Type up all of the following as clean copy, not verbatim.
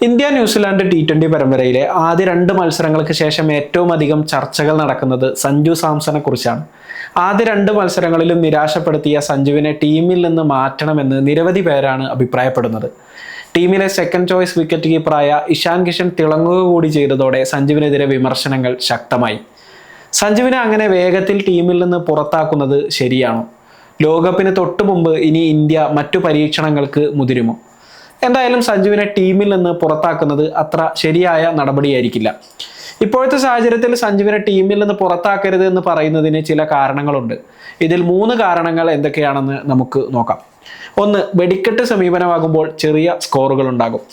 India New Zealand T20 പരമ്പരയിലെ ആദ്യ 2 മത്സരങ്ങൾക്ക് ശേഷം ഏറ്റവും അധികം ചർച്ചകൾ നടക്കുന്നത് സഞ്ജു സാംസണെ കുറിച്ചാണ്. ആദ്യ 2 മത്സരങ്ങളിലും നിരാശപ്പെടുത്തിയ സഞ്ജുവിനെ ടീമിൽ നിന്ന് മാറ്റണമെന്ന് നിരവധി പേരാണ് അഭിപ്രായപ്പെടുന്നത്. ടീമിലെ സെക്കൻഡ് ചോയ്സ് വിക്കറ്റ് കീപ്പറായ ഇഷാൻ കിഷൻ തിളങ്ങുക കൂടി ചെയ്തതോടെ സഞ്ജുവിനെതിരെ വിമർശനങ്ങൾ ശക്തമായി. സഞ്ജുവിനെ അങ്ങനെ വേഗത്തിൽ ടീമിൽ നിന്ന് പുറത്താക്കുന്നത് ശരിയാണോ? ലോകകപ്പിന് തൊട്ടു മുമ്പ് ഇനി ഇന്ത്യ മറ്റു പരീക്ഷണങ്ങൾക്ക് മുതിരുമോ? എന്തായാലും സഞ്ജുവിനെ ടീമിൽ നിന്ന് പുറത്താക്കുന്നത് അത്ര ശരിയായ നടപടിയായിരിക്കില്ല. ഇപ്പോഴത്തെ സാഹചര്യത്തിൽ സഞ്ജുവിനെ ടീമിൽ നിന്ന് പുറത്താക്കരുത് എന്ന് പറയുന്നതിന് ചില കാരണങ്ങളുണ്ട്. ഇതിൽ 3 കാരണങ്ങൾ എന്തൊക്കെയാണെന്ന് നമുക്ക് നോക്കാം. 1. വെടിക്കെട്ട് സമീപനമാകുമ്പോൾ ചെറിയ സ്കോറുകൾ ഉണ്ടാകും.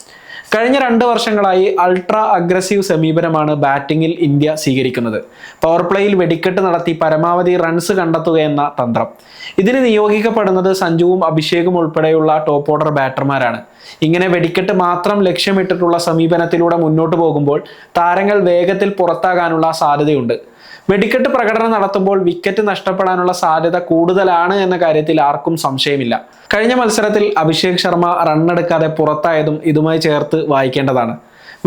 കഴിഞ്ഞ 2 വർഷങ്ങളായി അൾട്രാ അഗ്രസീവ് സമീപനമാണ് ബാറ്റിങ്ങിൽ ഇന്ത്യ സ്വീകരിക്കുന്നത്. പവർ പ്ലേയിൽ വെടിക്കെട്ട് നടത്തി പരമാവധി റൺസ് കണ്ടെത്തുക എന്ന തന്ത്രം. ഇതിന് നിയോഗിക്കപ്പെടുന്നത് സഞ്ജുവും അഭിഷേകും ഉൾപ്പെടെയുള്ള ടോപ്പ് ഓർഡർ ബാറ്റർമാരാണ്. ഇങ്ങനെ വെടിക്കെട്ട് മാത്രം ലക്ഷ്യമിട്ടിട്ടുള്ള സമീപനത്തിലൂടെ മുന്നോട്ട് പോകുമ്പോൾ താരങ്ങൾ വേഗത്തിൽ പുറത്താകാനുള്ള സാധ്യതയുണ്ട്. വെടിക്കെട്ട് പ്രകടനം നടത്തുമ്പോൾ വിക്കറ്റ് നഷ്ടപ്പെടാനുള്ള സാധ്യത കൂടുതലാണ് എന്ന കാര്യത്തിൽ ആർക്കും സംശയമില്ല. കഴിഞ്ഞ മത്സരത്തിൽ അഭിഷേക് ശർമ്മ റണ്ണെടുക്കാതെ പുറത്തായതും ഇതുമായി ചേർത്ത് വായിക്കേണ്ടതാണ്.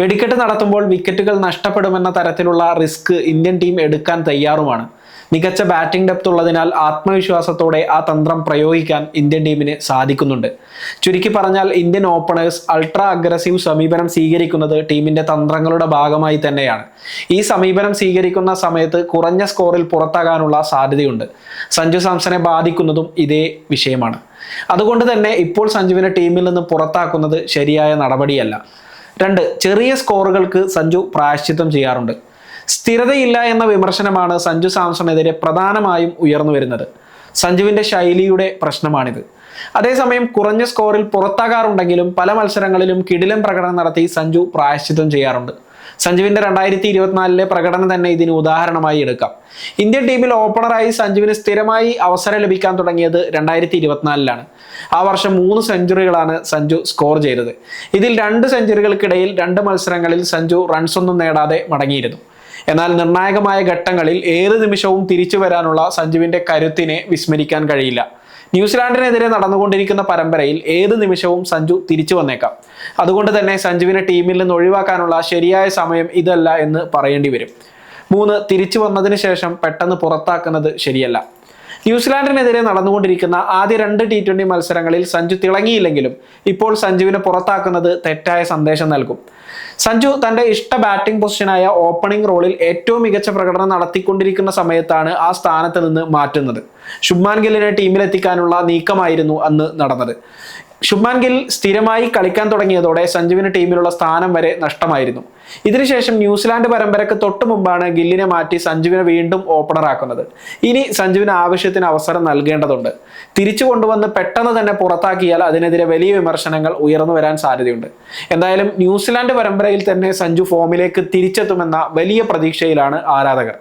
വെടിക്കെട്ട് നടത്തുമ്പോൾ വിക്കറ്റുകൾ നഷ്ടപ്പെടുമെന്ന തരത്തിലുള്ള റിസ്ക് ഇന്ത്യൻ ടീം എടുക്കാൻ തയ്യാറുമാണ്. മികച്ച ബാറ്റിംഗ് ഡെപ്ത് ഉള്ളതിനാൽ ആത്മവിശ്വാസത്തോടെ ആ തന്ത്രം പ്രയോഗിക്കാൻ ഇന്ത്യൻ ടീമിന് സാധിക്കുന്നുണ്ട്. ചുരുക്കി പറഞ്ഞാൽ ഇന്ത്യൻ ഓപ്പണേഴ്സ് അൾട്രാ അഗ്രസീവ് സമീപനം സ്വീകരിക്കുന്നത് ടീമിന്റെ തന്ത്രങ്ങളുടെ ഭാഗമായി തന്നെയാണ്. ഈ സമീപനം സ്വീകരിക്കുന്ന സമയത്ത് കുറഞ്ഞ സ്കോറിൽ പുറത്താകാനുള്ള സാധ്യതയുണ്ട്. സഞ്ജു സാംസണെ ബാധിക്കുന്നതും ഇതേ വിഷയമാണ്. അതുകൊണ്ട് തന്നെ ഇപ്പോൾ സഞ്ജുവിനെ ടീമിൽ നിന്ന് പുറത്താക്കുന്നത് ശരിയായ നടപടിയല്ല. 2. ചെറിയ സ്കോറുകൾക്ക് സഞ്ജു പ്രായശ്ചിത്തം ചെയ്യാറുണ്ട്. സ്ഥിരതയില്ല എന്ന വിമർശനമാണ് സഞ്ജു സാംസണെതിരെ പ്രധാനമായും ഉയർന്നു വരുന്നത്. സഞ്ജുവിന്റെ ശൈലിയുടെ പ്രശ്നമാണിത്. അതേസമയം കുറഞ്ഞ സ്കോറിൽ പുറത്താകാറുണ്ടെങ്കിലും പല മത്സരങ്ങളിലും കിടിലൻ പ്രകടനം നടത്തി സഞ്ജു പ്രായശ്ചിത്തം ചെയ്യാറുണ്ട്. സഞ്ജുവിന്റെ 2024 പ്രകടനം തന്നെ ഇതിന് ഉദാഹരണമായി എടുക്കാം. ഇന്ത്യൻ ടീമിൽ ഓപ്പണറായി സഞ്ജുവിന് സ്ഥിരമായി അവസരം ലഭിക്കാൻ തുടങ്ങിയത് 2024 ആ വർഷം 3 സെഞ്ചുറികളാണ് സഞ്ജു സ്കോർ ചെയ്തത്. ഇതിൽ 2 സെഞ്ചുറികൾക്കിടയിൽ 2 മത്സരങ്ങളിൽ സഞ്ജു റൺസ് ഒന്നും നേടാതെ മടങ്ങിയിരുന്നു. എന്നാൽ നിർണായകമായ ഘട്ടങ്ങളിൽ ഏത് നിമിഷവും തിരിച്ചു വരാനുള്ള സഞ്ജുവിന്റെ കരുത്തിനെ വിസ്മരിക്കാൻ കഴിയില്ല. ന്യൂസിലാൻഡിനെതിരെ നടന്നുകൊണ്ടിരിക്കുന്ന പരമ്പരയിൽ ഏത് നിമിഷവും സഞ്ജു തിരിച്ചു വന്നേക്കാം. അതുകൊണ്ട് തന്നെ സഞ്ജുവിനെ ടീമിൽ നിന്ന് ഒഴിവാക്കാനുള്ള ശരിയായ സമയം ഇതല്ല എന്ന് പറയേണ്ടി വരും. 3. തിരിച്ചു വന്നതിന് ശേഷം പെട്ടെന്ന് പുറത്താക്കുന്നത് ശരിയല്ല. ന്യൂസിലാൻഡിനെതിരെ നടന്നുകൊണ്ടിരിക്കുന്ന ആദ്യ 2 T20 മത്സരങ്ങളിൽ സഞ്ജു തിളങ്ങിയില്ലെങ്കിലും ഇപ്പോൾ സഞ്ജുവിനെ പുറത്താക്കുന്നത് തെറ്റായ സന്ദേശം നൽകും. സഞ്ജു തന്റെ ഇഷ്ട ബാറ്റിംഗ് പൊസിഷനായ ഓപ്പണിംഗ് റോളിൽ ഏറ്റവും മികച്ച പ്രകടനം നടത്തിക്കൊണ്ടിരിക്കുന്ന സമയത്താണ് ആ സ്ഥാനത്ത് നിന്ന് മാറ്റുന്നത്. ശുഭ്മാൻ ഗില്ലിനെ ടീമിലെത്തിക്കാനുള്ള നീക്കമായിരുന്നു അന്ന് നടന്നത്. ശുഭ്മാൻ ഗിൽ സ്ഥിരമായി കളിക്കാൻ തുടങ്ങിയതോടെ സഞ്ജുവിന് ടീമിലുള്ള സ്ഥാനം വരെ നഷ്ടമായിരുന്നു. ഇതിനുശേഷം ന്യൂസിലാൻഡ് പരമ്പരക്ക് തൊട്ടു മുമ്പാണ് ഗില്ലിനെ മാറ്റി സഞ്ജുവിനെ വീണ്ടും ഓപ്പണറാക്കുന്നത്. ഇനി സഞ്ജുവിന് ആവശ്യത്തിന് അവസരം നൽകേണ്ടതുണ്ട്. തിരിച്ചു കൊണ്ടുവന്ന് പെട്ടെന്ന് തന്നെ പുറത്താക്കിയാൽ അതിനെതിരെ വലിയ വിമർശനങ്ങൾ ഉയർന്നു വരാൻ സാധ്യതയുണ്ട്. എന്തായാലും ന്യൂസിലാൻഡ് പരമ്പരയിൽ തന്നെ സഞ്ജു ഫോമിലേക്ക് തിരിച്ചെത്തുമെന്ന വലിയ പ്രതീക്ഷയിലാണ് ആരാധകർ.